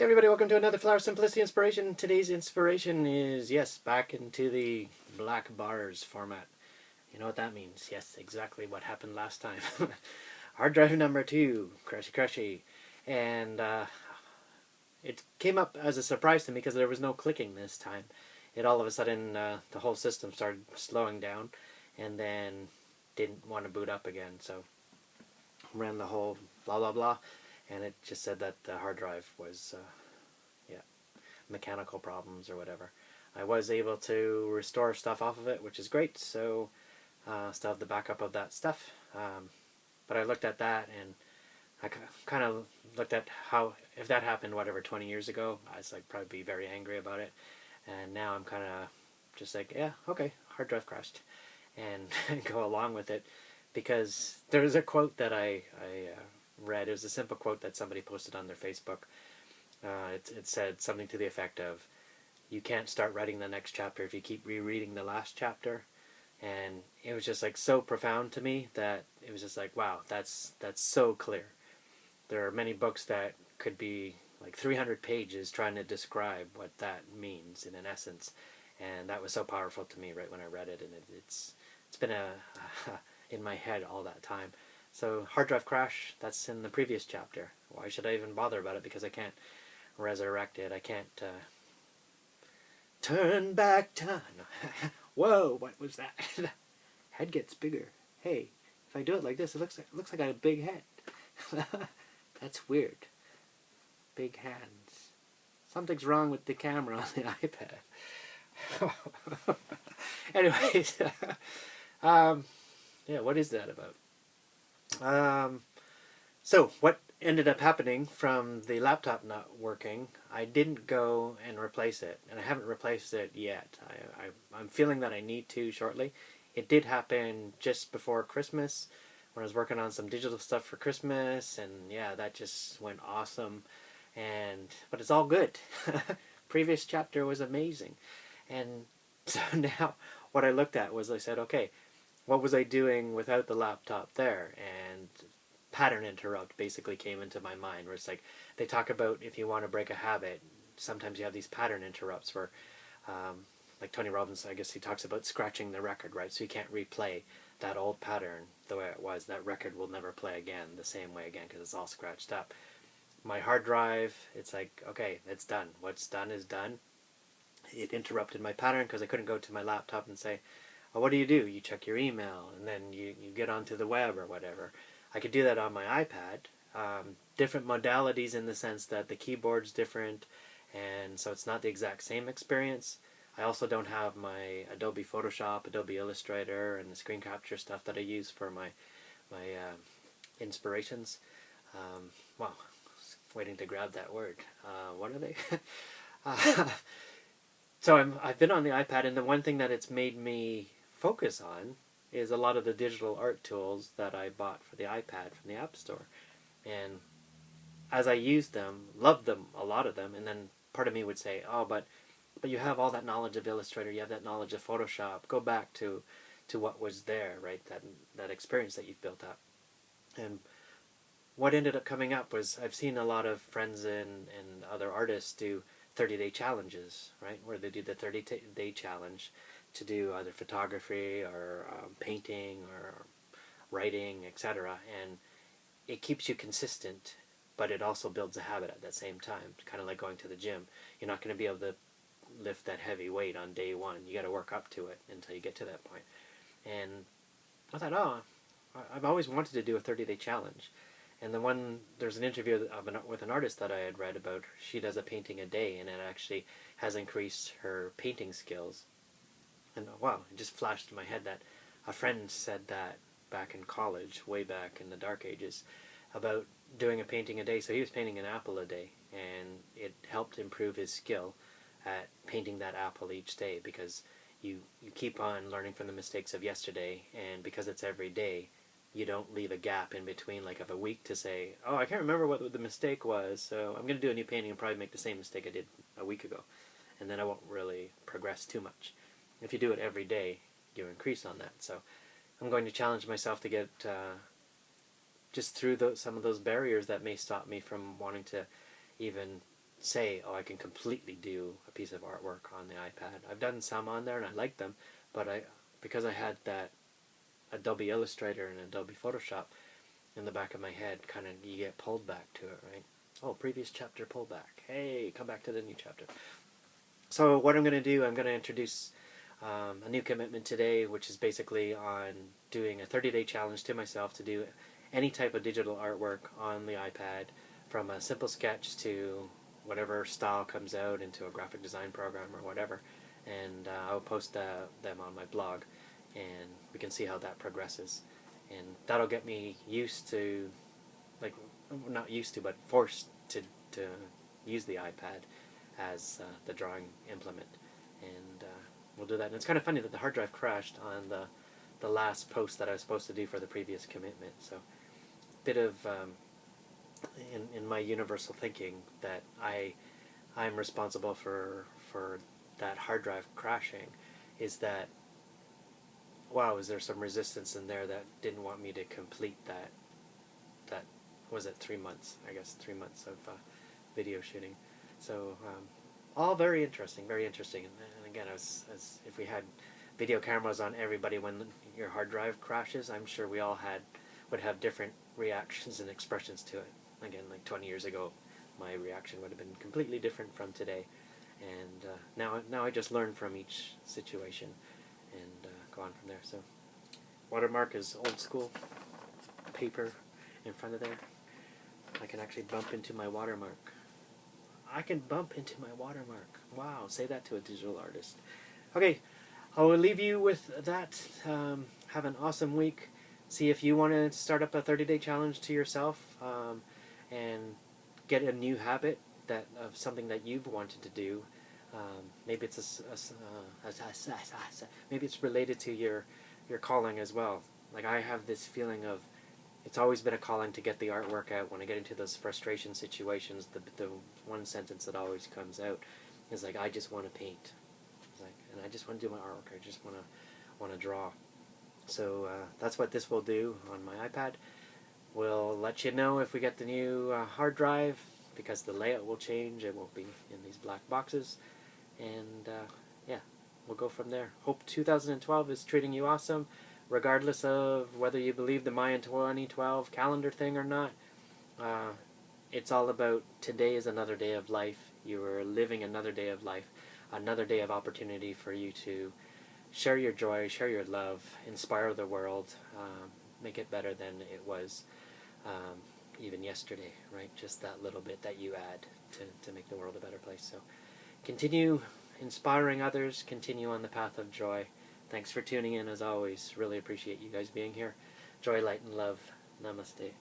Hey everybody, welcome to another Flower Simplicity Inspiration. Today's inspiration is, yes, back into the black bars format. You know what that means? Yes, exactly what happened last time. Hard drive number 2, crushy. And it came up as a surprise to me because there was no clicking this time. It all of a sudden, the whole system started slowing down and then didn't want to boot up again. So ran the whole blah blah blah, and it just said that the hard drive was mechanical problems or whatever. I was able to restore stuff off of it, which is great, so still have the backup of that stuff. But I looked at that and I kind of looked at how, if that happened, whatever, 20 years ago, I was like probably be very angry about it. And now I'm kind of just like, yeah, okay, hard drive crashed, and go along with it. Because there was a quote that I read. It was a simple quote that somebody posted on their Facebook. It said something to the effect of, you can't start writing the next chapter if you keep rereading the last chapter. And it was just like so profound to me that it was just like, wow, that's so clear. There are many books that could be like 300 pages trying to describe what that means in an essence. And that was so powerful to me right when I read it, and it's been in my head all that time. So hard drive crash, that's in the previous chapter. Why should I even bother about it? Because I can't resurrect it. I can't turn back time. Whoa, what was that? Head gets bigger. Hey, if I do it like this, it looks like I have a big head. That's weird. Big hands. Something's wrong with the camera on the iPad. Anyways, yeah, what is that about? So what ended up happening from the laptop not working, I didn't go and replace it, and I haven't replaced it yet. I'm feeling that I need to shortly. It did happen just before Christmas when I was working on some digital stuff for Christmas, and yeah, that just went awesome. But it's all good. Previous chapter was amazing. And so now what I looked at was, I said, okay, what was I doing without the laptop there? And pattern interrupt basically came into my mind, where it's like, they talk about if you want to break a habit, sometimes you have these pattern interrupts where, like Tony Robbins, I guess he talks about scratching the record, right? So you can't replay that old pattern the way it was. That record will never play again the same way again because it's all scratched up. My hard drive, it's like, okay, it's done. What's done is done. It interrupted my pattern because I couldn't go to my laptop and say, oh, what do? You check your email, and then you get onto the web or whatever. I could do that on my iPad. Different modalities in the sense that the keyboard's different, and so it's not the exact same experience. I also don't have my Adobe Photoshop, Adobe Illustrator, and the screen capture stuff that I use for my inspirations. Wow, waiting to grab that word. What are they? So I've been on the iPad, and the one thing that it's made me focus on is a lot of the digital art tools that I bought for the iPad from the App Store. And as I used them, loved them, a lot of them, and then part of me would say, oh, but you have all that knowledge of Illustrator, you have that knowledge of Photoshop, go back to what was there, right? That experience that you've built up. And what ended up coming up was, I've seen a lot of friends and other artists do 30-day challenges, right? Where they do the 30-day challenge to do either photography or painting or writing, etc. And it keeps you consistent, but it also builds a habit at the same time, kind of like going to the gym. You're not going to be able to lift that heavy weight on day one. You got to work up to it until you get to that point. And I thought, oh, I've always wanted to do a 30-day challenge. And there's an interview with an artist that I had read about. She does a painting a day, and it actually has increased her painting skills. And wow, it just flashed in my head that a friend said that back in college, way back in the dark ages, about doing a painting a day. So he was painting an apple a day, and it helped improve his skill at painting that apple each day, because you keep on learning from the mistakes of yesterday, and because it's every day, you don't leave a gap in between, like of a week, to say, oh, I can't remember what the mistake was, so I'm going to do a new painting and probably make the same mistake I did a week ago, and then I won't really progress too much. If you do it every day, you increase on that. So I'm going to challenge myself to get just through some of those barriers that may stop me from wanting to even say, oh, I can completely do a piece of artwork on the iPad. I've done some on there and I like them, but because I had that Adobe Illustrator and Adobe Photoshop in the back of my head, kind of you get pulled back to it, right? Oh, previous chapter pullback. Hey, come back to the new chapter. So what I'm going to do, I'm going to introduce a new commitment today, which is basically on doing a 30-day challenge to myself to do any type of digital artwork on the iPad, from a simple sketch to whatever style comes out into a graphic design program or whatever. And I'll post them on my blog, and we can see how that progresses. And that'll get me used to, like, not used to, but forced to use the iPad as the drawing implement. And we'll do that. And it's kind of funny that the hard drive crashed on the last post that I was supposed to do for the previous commitment. So a bit of in my universal thinking that I'm responsible for that hard drive crashing, is that, wow, is there some resistance in there that didn't want me to complete that was it 3 months, I guess 3 months of video shooting. So all very interesting, very interesting. And again, as if we had video cameras on everybody when your hard drive crashes, I'm sure we all would have different reactions and expressions to it. Again, like 20 years ago, my reaction would have been completely different from today. And now I just learn from each situation and go on from there. So watermark is old school paper in front of there. I can actually bump into my watermark. I can bump into my watermark. Wow, say that to a digital artist. Okay, I will leave you with that. Have an awesome week. See if you want to start up a 30-day challenge to yourself and get a new habit of something that you've wanted to do. Maybe it's maybe it's related to your calling as well. Like, I have this feeling of, it's always been a calling to get the artwork out. When I get into those frustration situations, the one sentence that always comes out is like, I just want to paint. It's like, and I just want to do my artwork. I just want to draw. So that's what this will do on my iPad. We'll let you know if we get the new hard drive, because the layout will change. It won't be in these black boxes. And yeah, we'll go from there. Hope 2012 is treating you awesome, regardless of whether you believe the Mayan 2012 calendar thing or not. It's all about, today is another day of life. You are living another day of life, another day of opportunity for you to share your joy, share your love, inspire the world, make it better than it was even yesterday, right? Just that little bit that you add to make the world a better place. So continue inspiring others, continue on the path of joy. Thanks for tuning in, as always. Really appreciate you guys being here. Joy, light, and love. Namaste.